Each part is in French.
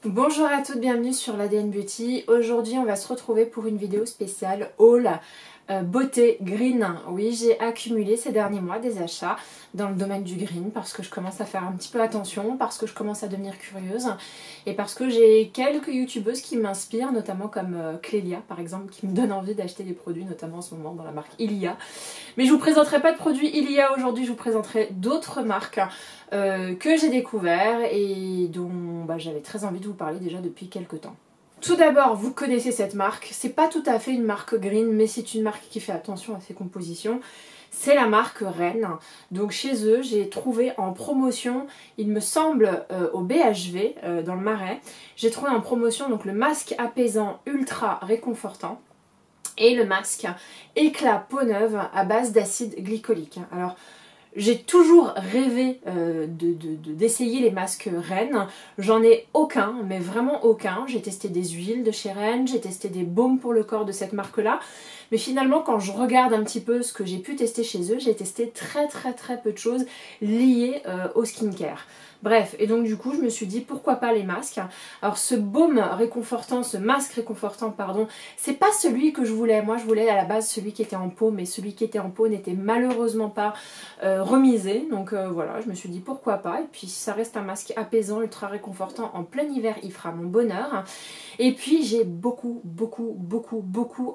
Bonjour à toutes, bienvenue sur l'ADN Beauty. Aujourd'hui on va se retrouver pour une vidéo spéciale haul beauté green. Oui, j'ai accumulé ces derniers mois des achats dans le domaine du green parce que je commence à faire un petit peu attention, parce que je commence à devenir curieuse et parce que j'ai quelques youtubeuses qui m'inspirent, notamment comme Clélia par exemple, qui me donne envie d'acheter des produits, notamment en ce moment dans la marque Ilia. Mais je vous présenterai pas de produits Ilia aujourd'hui, je vous présenterai d'autres marques que j'ai découvert et dont j'avais très envie de vous parler déjà depuis quelques temps. Tout d'abord, vous connaissez cette marque, c'est pas tout à fait une marque green, mais c'est une marque qui fait attention à ses compositions. C'est la marque Rennes. Donc chez eux, j'ai trouvé en promotion, il me semble au BHV, dans le Marais, j'ai trouvé en promotion donc le masque apaisant ultra réconfortant et le masque éclat peau neuve à base d'acide glycolique. Alors, j'ai toujours rêvé d'essayer les masques Rennes. J'en ai aucun, mais vraiment aucun. J'ai testé des huiles de chez Rennes, j'ai testé des baumes pour le corps de cette marque-là. Mais finalement, quand je regarde un petit peu ce que j'ai pu tester chez eux, j'ai testé très peu de choses liées au skincare. Bref, et donc du coup, je me suis dit pourquoi pas les masques. Alors ce baume réconfortant, ce masque réconfortant, pardon, c'est pas celui que je voulais. Moi, je voulais à la base celui qui était en pot, mais celui qui était en pot n'était malheureusement pas remisé. Donc voilà, je me suis dit pourquoi pas. Et puis ça reste un masque apaisant, ultra réconfortant en plein hiver, il fera mon bonheur. Et puis j'ai beaucoup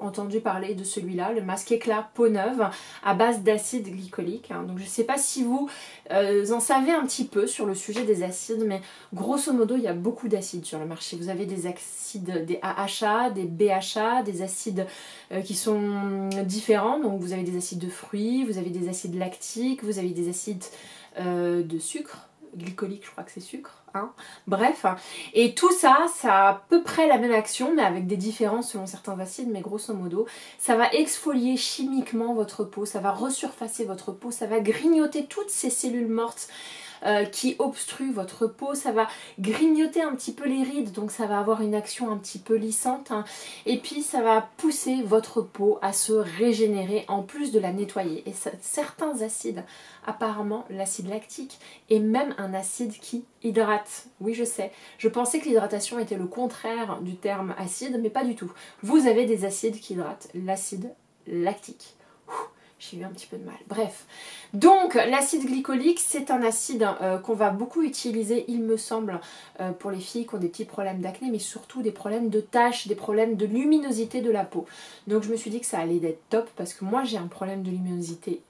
entendu parler de celui-là, le masque éclat peau neuve à base d'acide glycolique. Donc je sais pas si vous en savez un petit peu sur le sujet des acides, mais grosso modo il y a beaucoup d'acides sur le marché. Vous avez des acides, des AHA, des BHA, des acides qui sont différents. Donc vous avez des acides de fruits, vous avez des acides lactiques, vous avez des acides de sucre, glycolique, je crois que c'est sucre. Bref, et tout ça, ça a à peu près la même action, mais avec des différences selon certains acides, mais grosso modo, ça va exfolier chimiquement votre peau, ça va resurfacer votre peau, ça va grignoter toutes ces cellules mortes qui obstrue votre peau, ça va grignoter un petit peu les rides, donc ça va avoir une action un petit peu lissante, et puis ça va pousser votre peau à se régénérer en plus de la nettoyer. Et certains acides, apparemment l'acide lactique est même un acide qui hydrate. Oui, je sais, je pensais que l'hydratation était le contraire du terme acide, mais pas du tout. Vous avez des acides qui hydratent, l'acide lactique. J'ai eu un petit peu de mal. Bref. Donc, l'acide glycolique, c'est un acide qu'on va beaucoup utiliser, il me semble, pour les filles qui ont des petits problèmes d'acné, mais surtout des problèmes de taches, des problèmes de luminosité de la peau. Donc, je me suis dit que ça allait être top, parce que moi, j'ai un problème de luminosité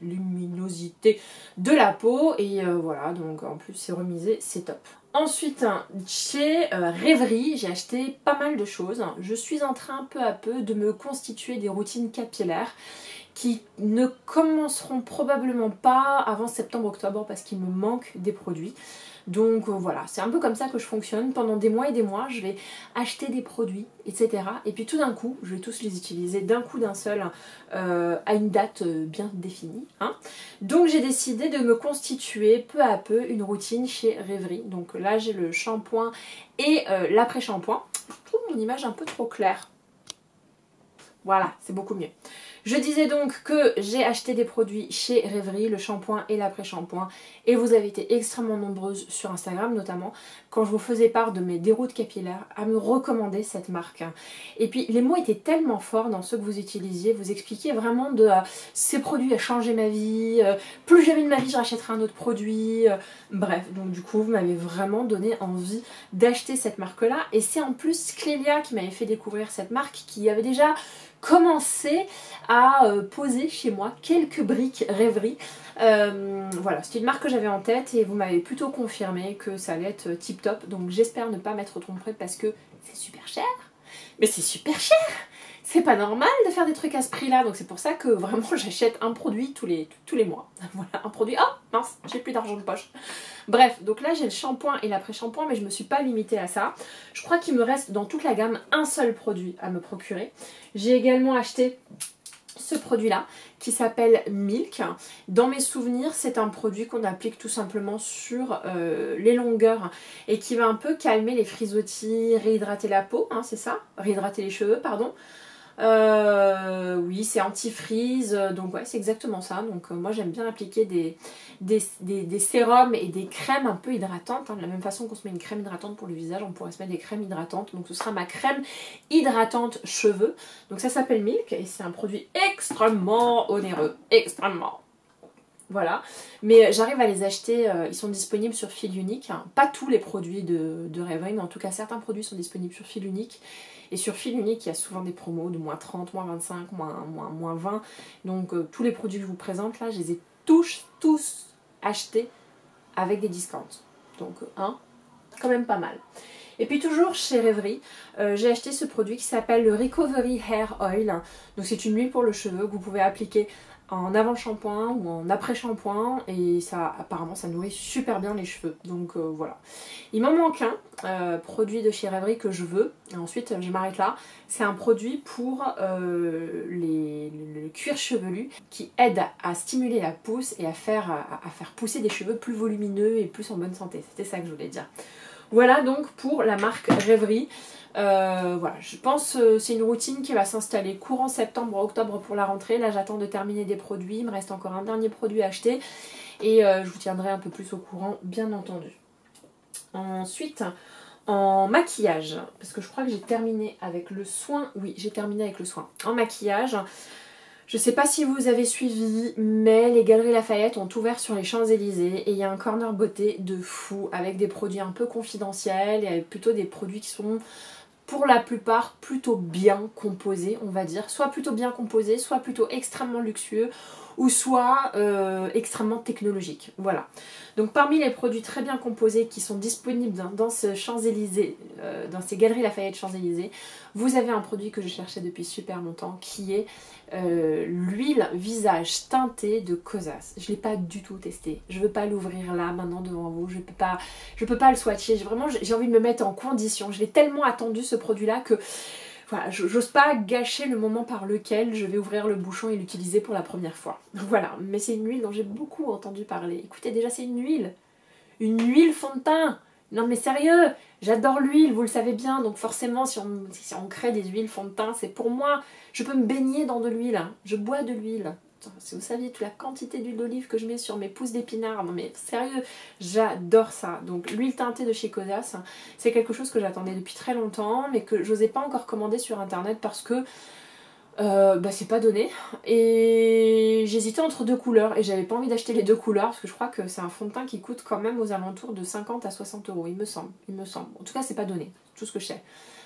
de la peau. Et voilà, donc en plus, c'est remisé, c'est top. Ensuite, chez Rêverie, j'ai acheté pas mal de choses. Je suis en train peu à peu de me constituer des routines capillaires qui ne commenceront probablement pas avant septembre-octobre parce qu'il me manque des produits. Donc voilà, c'est un peu comme ça que je fonctionne. Pendant des mois et des mois, je vais acheter des produits, etc. Et puis tout d'un coup, je vais tous les utiliser d'un coup d'un seul à une date bien définie. Donc j'ai décidé de me constituer peu à peu une routine chez Rêverie. Donc là, j'ai le shampoing et l'après-shampoing. Je trouve mon image un peu trop claire. Voilà, c'est beaucoup mieux. Je disais donc que j'ai acheté des produits chez Rêverie, le shampoing et l'après-shampoing, et vous avez été extrêmement nombreuses sur Instagram notamment, quand je vous faisais part de mes déroutes capillaires, à me recommander cette marque. Et puis les mots étaient tellement forts dans ceux que vous utilisiez, vous expliquiez vraiment de ces produits a changé ma vie, plus jamais de ma vie je rachèterai un autre produit, bref, donc du coup vous m'avez vraiment donné envie d'acheter cette marque-là, et c'est en plus Clélia qui m'avait fait découvrir cette marque, qui avait déjà commencé à poser chez moi quelques briques Rêverie. Voilà, c'est une marque que j'avais en tête et vous m'avez plutôt confirmé que ça allait être tip top, donc j'espère ne pas m'être trompée parce que c'est super cher. Mais c'est super cher! C'est pas normal de faire des trucs à ce prix-là, donc c'est pour ça que vraiment j'achète un produit tous les mois. Voilà, un produit. Oh mince, j'ai plus d'argent de poche. Bref, donc là j'ai le shampoing et l'après-shampoing, mais je me suis pas limitée à ça. Je crois qu'il me reste dans toute la gamme un seul produit à me procurer. J'ai également acheté ce produit-là qui s'appelle Milk. Dans mes souvenirs, c'est un produit qu'on applique tout simplement sur les longueurs et qui va un peu calmer les frisottis, réhydrater la peau, c'est ça? Réhydrater les cheveux, pardon. Oui, c'est anti-freeze, donc ouais, c'est exactement ça. Donc moi j'aime bien appliquer des sérums et des crèmes un peu hydratantes. Hein. De la même façon qu'on se met une crème hydratante pour le visage, on pourrait se mettre des crèmes hydratantes. Donc ce sera ma crème hydratante cheveux. Donc ça s'appelle Milk et c'est un produit extrêmement onéreux, extrêmement. Voilà, mais j'arrive à les acheter, ils sont disponibles sur fil unique, hein. Pas tous les produits de Rêverie, mais en tout cas certains produits sont disponibles sur fil unique. Et sur fil unique, il y a souvent des promos de moins 30, moins 25, moins 20. Donc tous les produits que je vous présente là, je les ai tous achetés avec des discounts. Donc hein, quand même pas mal. Et puis toujours chez Rêverie, j'ai acheté ce produit qui s'appelle le Recovery Hair Oil. Donc c'est une huile pour le cheveu que vous pouvez appliquer en avant-shampoing ou en après-shampoing et ça apparemment ça nourrit super bien les cheveux. Donc voilà. Il m'en manque un produit de chez Rêverie que je veux. Et ensuite je m'arrête là. C'est un produit pour le cuir chevelu qui aide à stimuler la pousse et à faire pousser des cheveux plus volumineux et plus en bonne santé. C'était ça que je voulais dire. Voilà donc pour la marque Rêverie. Voilà, je pense que c'est une routine qui va s'installer courant septembre-octobre pour la rentrée. Là j'attends de terminer des produits, il me reste encore un dernier produit à acheter et je vous tiendrai un peu plus au courant bien entendu. Ensuite en maquillage, parce que je crois que j'ai terminé avec le soin, oui j'ai terminé avec le soin. En maquillage, je sais pas si vous avez suivi, mais les Galeries Lafayette ont ouvert sur les Champs-Élysées et il y a un corner beauté de fou avec des produits un peu confidentiels et avec plutôt des produits qui sont pour la plupart plutôt bien composés, on va dire. Soit plutôt bien composés, soit plutôt extrêmement luxueux ou soit extrêmement technologiques. Voilà. Donc parmi les produits très bien composés qui sont disponibles dans ce Champs-Élysées, dans ces Galeries Lafayette Champs-Élysées, vous avez un produit que je cherchais depuis super longtemps qui est l'huile visage teintée de Kosas. Je ne l'ai pas du tout testé. Je ne veux pas l'ouvrir là maintenant devant vous. Je peux pas le swatcher. Vraiment j'ai envie de me mettre en condition. Je l'ai tellement attendu ce produit là que voilà, j'ose pas gâcher le moment par lequel je vais ouvrir le bouchon et l'utiliser pour la première fois. Voilà, mais c'est une huile dont j'ai beaucoup entendu parler. Écoutez, déjà c'est une huile fond de teint. Non mais sérieux, j'adore l'huile, vous le savez bien, donc forcément si on crée des huiles fond de teint, c'est pour moi. Je peux me baigner dans de l'huile, hein. Je bois de l'huile. Si vous saviez toute la quantité d'huile d'olive que je mets sur mes pousses d'épinards, non mais sérieux, j'adore ça. Donc l'huile teintée de chez Kosas, c'est quelque chose que j'attendais depuis très longtemps, mais que j'osais pas encore commander sur internet parce que c'est pas donné. Et j'hésitais entre deux couleurs et j'avais pas envie d'acheter les deux couleurs parce que je crois que c'est un fond de teint qui coûte quand même aux alentours de 50 à 60 €, il me semble. En tout cas c'est pas donné, c'est tout ce que je sais.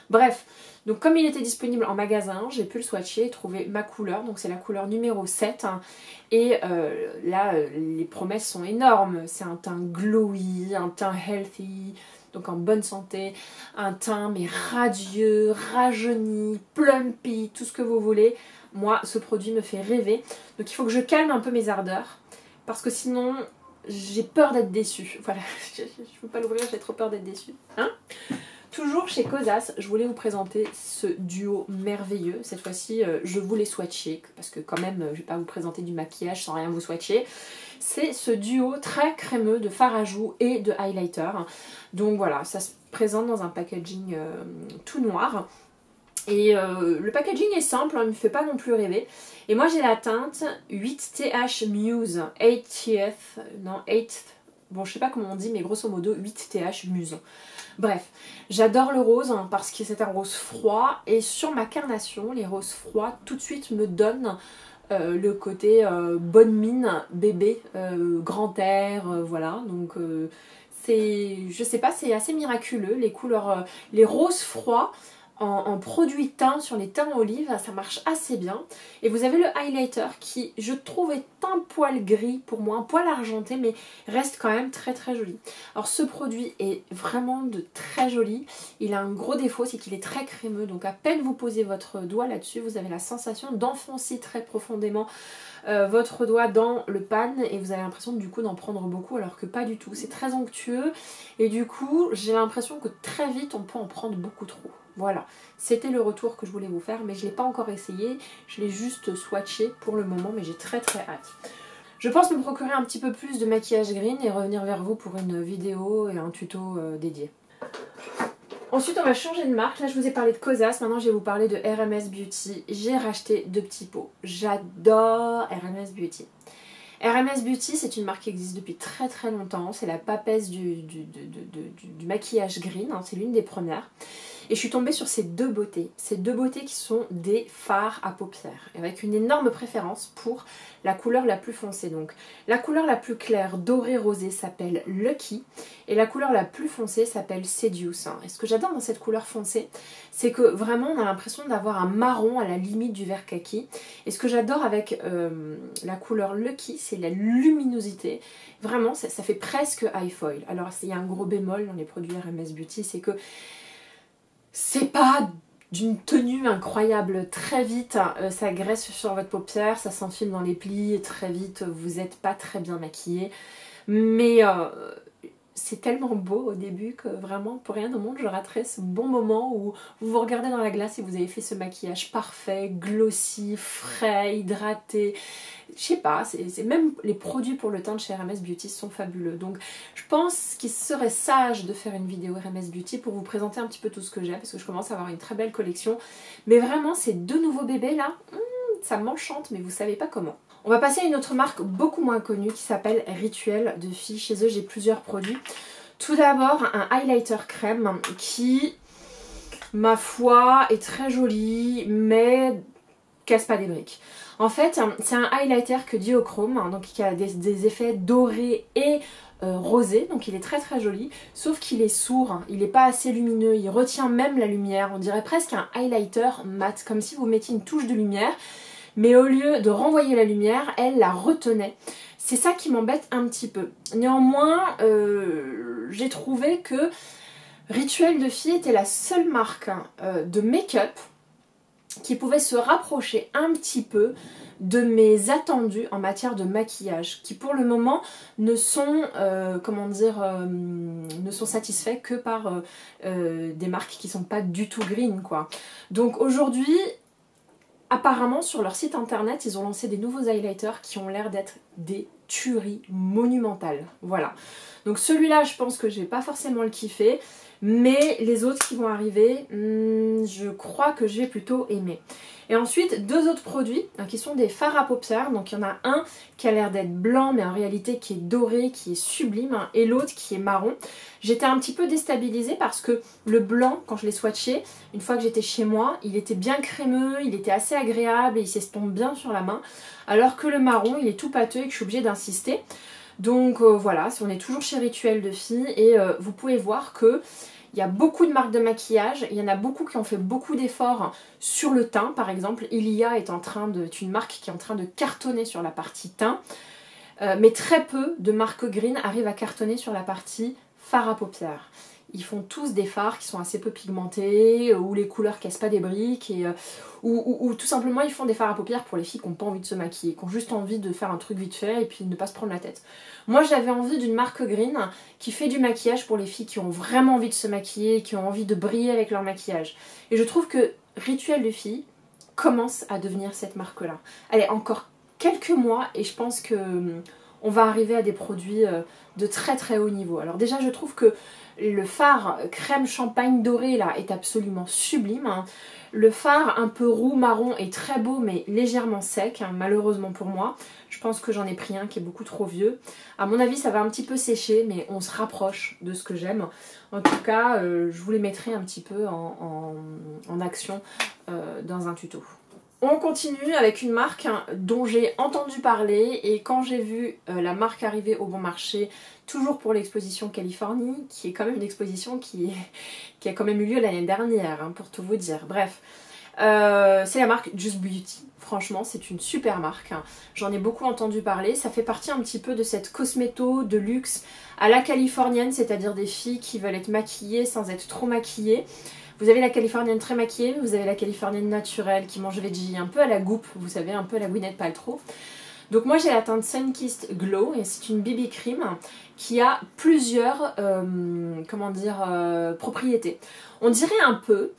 Bref, donc comme il était disponible en magasin, j'ai pu le swatcher et trouver ma couleur, donc c'est la couleur numéro 7. Et là, les promesses sont énormes. C'est un teint glowy, un teint healthy, donc en bonne santé, un teint mais radieux, rajeuni, plumpy, tout ce que vous voulez. Moi, ce produit me fait rêver. Donc il faut que je calme un peu mes ardeurs, parce que sinon, j'ai peur d'être déçue. Voilà, je ne peux pas l'ouvrir, j'ai trop peur d'être déçue. Hein ? Toujours chez Kosas, je voulais vous présenter ce duo merveilleux. Cette fois-ci, je voulais swatcher, parce que quand même, je ne vais pas vous présenter du maquillage sans rien vous swatcher. C'est ce duo très crémeux de fard à joues et de highlighter. Donc voilà, ça se présente dans un packaging tout noir. Et le packaging est simple, hein, il ne me fait pas non plus rêver. Et moi j'ai la teinte 8TH Muse, 8th, non 8th, bon je sais pas comment on dit mais grosso modo 8TH Muse. Bref, j'adore le rose hein, parce que c'est un rose froid et sur ma carnation, les roses froids tout de suite me donnent le côté bonne mine, bébé, grand air, voilà. Donc je sais pas, c'est assez miraculeux, les couleurs, les roses froids en produit teint sur les teints olives, ça marche assez bien. Et vous avez le highlighter qui, je trouve, est un poil gris pour moi, un poil argenté, mais reste quand même très très joli. Alors ce produit est vraiment de très joli. Il a un gros défaut, c'est qu'il est très crémeux. Donc à peine vous posez votre doigt là-dessus, vous avez la sensation d'enfoncer très profondément votre doigt dans le pan et vous avez l'impression du coup d'en prendre beaucoup alors que pas du tout. C'est très onctueux et du coup j'ai l'impression que très vite on peut en prendre beaucoup trop. Voilà, c'était le retour que je voulais vous faire mais je ne l'ai pas encore essayé, je l'ai juste swatché pour le moment mais j'ai très très hâte. Je pense me procurer un petit peu plus de maquillage green et revenir vers vous pour une vidéo et un tuto dédié. Ensuite, on va changer de marque. Là, je vous ai parlé de Cosas. Maintenant, je vais vous parler de RMS Beauty. J'ai racheté 2 petits pots. J'adore RMS Beauty. RMS Beauty, c'est une marque qui existe depuis très très longtemps. C'est la papesse du maquillage green. Hein. C'est l'une des premières. Et je suis tombée sur ces 2 beautés. Ces 2 beautés qui sont des fards à paupières. Avec une énorme préférence pour la couleur la plus foncée. Donc la couleur la plus claire, dorée rosée, s'appelle Lucky. Et la couleur la plus foncée s'appelle Seduce. Et ce que j'adore dans cette couleur foncée, c'est que vraiment on a l'impression d'avoir un marron à la limite du vert kaki. Et ce que j'adore avec la couleur Lucky, c'est la luminosité. Vraiment, ça fait presque high foil. Alors il y a un gros bémol dans les produits RMS Beauty, c'est que c'est pas d'une tenue incroyable. Très vite, ça graisse sur votre paupière, ça s'enfile dans les plis, et très vite, vous n'êtes pas très bien maquillé. Mais c'est tellement beau au début que vraiment, pour rien au monde, je raterai ce bon moment où vous vous regardez dans la glace et vous avez fait ce maquillage parfait, glossy, frais, hydraté. Je sais pas, c'est même les produits pour le teint de chez RMS Beauty sont fabuleux. Donc je pense qu'il serait sage de faire une vidéo RMS Beauty pour vous présenter un petit peu tout ce que j'ai, parce que je commence à avoir une très belle collection. Mais vraiment, ces 2 nouveaux bébés là, ça m'enchante, mais vous savez pas comment. On va passer à une autre marque beaucoup moins connue qui s'appelle Rituel de filles. Chez eux, j'ai plusieurs produits. Tout d'abord, un highlighter crème qui, ma foi, est très joli, mais casse pas des briques. En fait, c'est un highlighter que duochrome, hein, donc qui a des effets dorés et rosés, donc il est très très joli, sauf qu'il est sourd, hein, il n'est pas assez lumineux, il retient même la lumière, on dirait presque un highlighter mat, comme si vous mettiez une touche de lumière, mais au lieu de renvoyer la lumière, elle la retenait. C'est ça qui m'embête un petit peu. Néanmoins, j'ai trouvé que Rituel de filles était la seule marque de make-up qui pouvait se rapprocher un petit peu de mes attendus en matière de maquillage, qui pour le moment ne sont, ne sont satisfaits que par des marques qui sont pas du tout green, quoi. Donc aujourd'hui, apparemment sur leur site internet, ils ont lancé des nouveaux highlighters qui ont l'air d'être des tueries monumentales. Voilà. Donc celui-là, je pense que je vais pas forcément le kiffer. Mais les autres qui vont arriver, je crois que je vais plutôt aimer. Et ensuite, 2 autres produits qui sont des fards à paupières. Donc il y en a un qui a l'air d'être blanc, mais en réalité qui est doré, qui est sublime. Et l'autre qui est marron. J'étais un petit peu déstabilisée parce que le blanc, quand je l'ai swatché, une fois que j'étais chez moi, il était bien crémeux, il était assez agréable et il s'estompe bien sur la main. Alors que le marron, il est tout pâteux et que je suis obligée d'insister. Donc voilà, on est toujours chez Rituel de filles et vous pouvez voir que il y a beaucoup de marques de maquillage, il y en a beaucoup qui ont fait beaucoup d'efforts sur le teint par exemple. Ilia est une marque qui est en train de cartonner sur la partie teint, mais très peu de marques green arrivent à cartonner sur la partie fard à paupières. Ils font tous des fards qui sont assez peu pigmentés, où les couleurs cassent pas des briques, et ou tout simplement ils font des fards à paupières pour les filles qui n'ont pas envie de se maquiller, qui ont juste envie de faire un truc vite fait et puis ne pas se prendre la tête. Moi j'avais envie d'une marque green qui fait du maquillage pour les filles qui ont vraiment envie de se maquiller, qui ont envie de briller avec leur maquillage. Et je trouve que Rituel de filles commence à devenir cette marque-là. Elle est encore quelques mois et je pense que on va arriver à des produits de très très haut niveau. Alors déjà je trouve que le fard crème champagne doré là est absolument sublime. Hein. Le fard un peu roux marron est très beau mais légèrement sec, hein, malheureusement pour moi. Je pense que j'en ai pris un qui est beaucoup trop vieux. À mon avis ça va un petit peu sécher mais on se rapproche de ce que j'aime. En tout cas je vous les mettrai un petit peu en action dans un tuto. On continue avec une marque dont j'ai entendu parler et quand j'ai vu la marque arriver au bon marché, toujours pour l'exposition Californie, qui est quand même une exposition qui a quand même eu lieu l'année dernière, hein, pour tout vous dire. Bref, c'est la marque Just Beauty. Franchement, c'est une super marque. J'en ai beaucoup entendu parler. Ça fait partie un petit peu de cette cosméto de luxe à la californienne, c'est-à-dire des filles qui veulent être maquillées sans être trop maquillées. Vous avez la californienne très maquillée, mais vous avez la californienne naturelle qui mange veggie, un peu à la Goop, vous savez, un peu à la Gwyneth Paltrow. Donc moi j'ai la teinte Sunkissed Glow et c'est une BB cream qui a plusieurs propriétés. On dirait un peu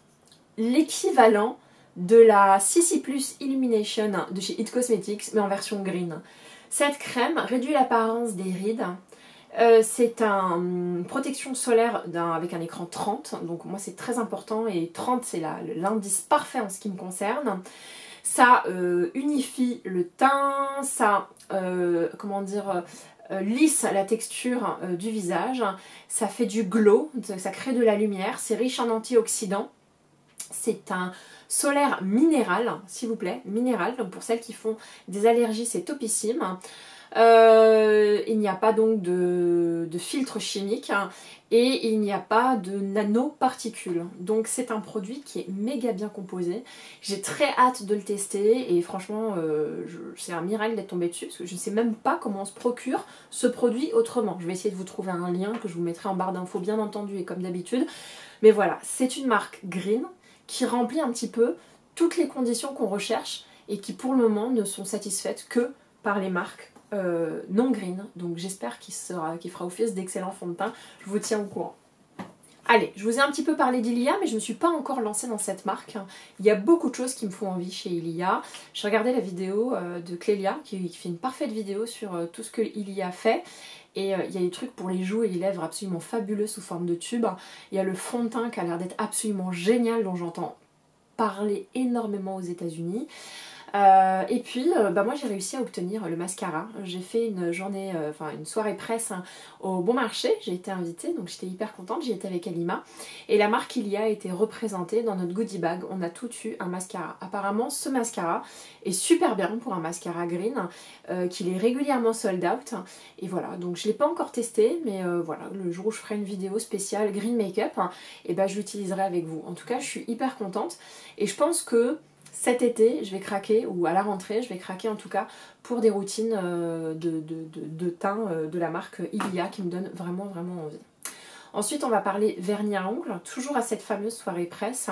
l'équivalent de la CC Plus Illumination de chez It Cosmetics mais en version green. Cette crème réduit l'apparence des rides, C'est une protection solaire avec un écran 30, donc moi c'est très important et 30 c'est l'indice parfait en ce qui me concerne. Ça unifie le teint, ça comment dire, lisse la texture du visage, ça fait du glow, ça crée de la lumière, c'est riche en antioxydants. C'est un solaire minéral, s'il vous plaît, minéral, donc pour celles qui font des allergies c'est topissime. Il n'y a pas donc de filtre chimique et il n'y a pas de nanoparticules. Donc c'est un produit qui est méga bien composé. J'ai très hâte de le tester et franchement c'est un miracle d'être tombé dessus parce que je ne sais même pas comment on se procure ce produit autrement. Je vais essayer de vous trouver un lien que je vous mettrai en barre d'infos bien entendu et comme d'habitude. Mais voilà, c'est une marque Green qui remplit un petit peu toutes les conditions qu'on recherche et qui pour le moment ne sont satisfaites que par les marques non green, donc j'espère qu'il fera office d'excellent fond de teint, je vous tiens au courant. Allez, je vous ai un petit peu parlé d'Ilia, mais je ne me suis pas encore lancée dans cette marque. Il y a beaucoup de choses qui me font envie chez Ilia. J'ai regardé la vidéo de Clélia, qui fait une parfaite vidéo sur tout ce que Ilia fait. Et il y a des trucs pour les joues et les lèvres absolument fabuleux sous forme de tube. Il y a le fond de teint qui a l'air d'être absolument génial, dont j'entends parler énormément aux États-Unis. Et puis moi j'ai réussi à obtenir le mascara. J'ai fait une journée, une soirée presse au Bon Marché, j'ai été invitée donc j'étais hyper contente, j'y étais avec Alima et la marque Ilia a été représentée dans notre goodie bag. On a tout eu un mascara. Apparemment ce mascara est super bien pour un mascara green, qu'il est régulièrement sold out et voilà, donc je ne l'ai pas encore testé mais voilà, le jour où je ferai une vidéo spéciale green make-up, et je l'utiliserai avec vous. En tout cas je suis hyper contente et je pense que cet été, je vais craquer, ou à la rentrée, je vais craquer en tout cas pour des routines de teint de la marque Ilia qui me donnent vraiment envie. Ensuite, on va parler vernis à ongles, toujours à cette fameuse soirée presse.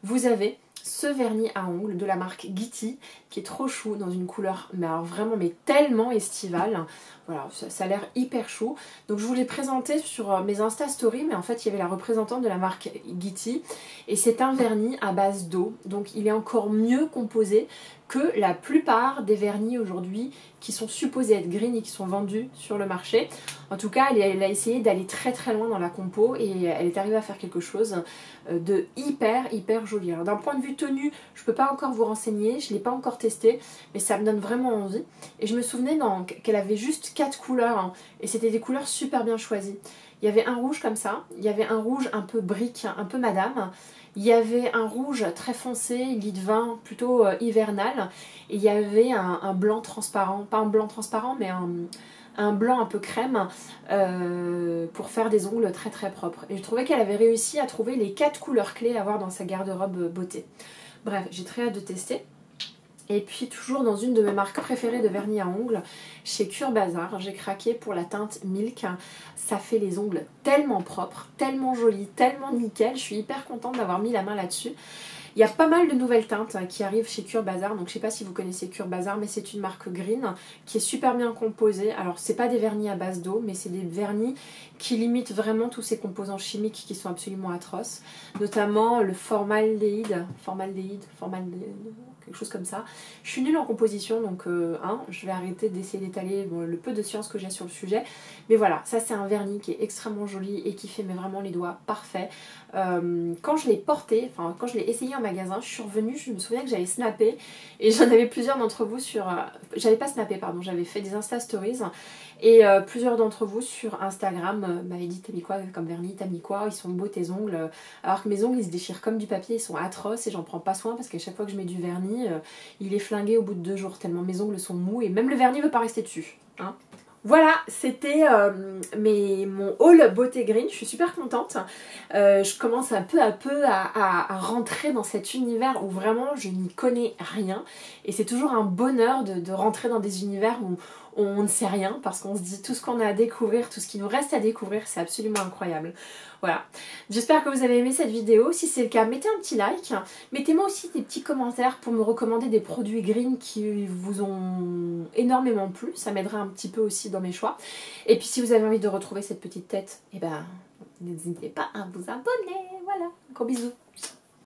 Vous avez ce vernis à ongles de la marque Gitty qui est trop chou dans une couleur mais alors vraiment mais tellement estivale. Voilà, ça a l'air hyper chou. Donc je vous l'ai présenté sur mes Insta Stories, mais en fait il y avait la représentante de la marque Gitty et c'est un vernis à base d'eau. Donc il est encore mieux composé que la plupart des vernis aujourd'hui qui sont supposés être green et qui sont vendus sur le marché. En tout cas, elle a essayé d'aller très loin dans la compo et elle est arrivée à faire quelque chose de hyper joli. Alors d'un point de vue tenue, je ne peux pas encore vous renseigner, je ne l'ai pas encore testé, mais ça me donne vraiment envie. Et je me souvenais qu'elle avait juste 4 couleurs et c'était des couleurs super bien choisies. Il y avait un rouge comme ça, il y avait un rouge un peu brique, un peu madame. Il y avait un rouge très foncé, lit de vin, plutôt hivernal. Et il y avait un blanc transparent, pas un blanc transparent, mais un blanc un peu crème pour faire des ongles très propres. Et je trouvais qu'elle avait réussi à trouver les 4 couleurs clés à avoir dans sa garde-robe beauté. Bref, j'ai très hâte de tester. Et puis toujours dans une de mes marques préférées de vernis à ongles, chez Cure Bazar, j'ai craqué pour la teinte Milk. Ça fait les ongles tellement propres, tellement jolis, tellement nickel. Je suis hyper contente d'avoir mis la main là-dessus. Il y a pas mal de nouvelles teintes qui arrivent chez Cure Bazar, donc je sais pas si vous connaissez Cure Bazar, mais c'est une marque green qui est super bien composée. Alors c'est pas des vernis à base d'eau, mais c'est des vernis qui limitent vraiment tous ces composants chimiques qui sont absolument atroces, notamment le formaldéhyde, quelque chose comme ça. Je suis nulle en composition, donc je vais arrêter d'essayer d'étaler le peu de science que j'ai sur le sujet. Mais voilà, ça c'est un vernis qui est extrêmement joli et qui fait vraiment les doigts parfaits. Quand je l'ai porté, quand je l'ai essayé en magasin, je suis revenue, je me souviens que j'avais snappé et j'en avais plusieurs d'entre vous sur... j'avais pas snappé, pardon, j'avais fait des Insta Stories et plusieurs d'entre vous sur Instagram m'avaient dit t'as mis quoi comme vernis, t'as mis quoi, ils sont beaux tes ongles, alors que mes ongles ils se déchirent comme du papier, ils sont atroces et j'en prends pas soin parce qu'à chaque fois que je mets du vernis, il est flingué au bout de 2 jours tellement mes ongles sont mous et même le vernis veut pas rester dessus. Voilà, c'était mon haul beauté green, je suis super contente. Je commence un peu à rentrer dans cet univers où vraiment je n'y connais rien. Et c'est toujours un bonheur de rentrer dans des univers où on ne sait rien parce qu'on se dit tout ce qu'on a à découvrir, tout ce qui nous reste à découvrir, c'est absolument incroyable. Voilà, j'espère que vous avez aimé cette vidéo. Si c'est le cas, mettez un petit like. Mettez-moi aussi des petits commentaires pour me recommander des produits green qui vous ont énormément plu. Ça m'aidera un petit peu aussi dans mes choix. Et puis si vous avez envie de retrouver cette petite tête, n'hésitez pas à vous abonner. Voilà, gros bisous.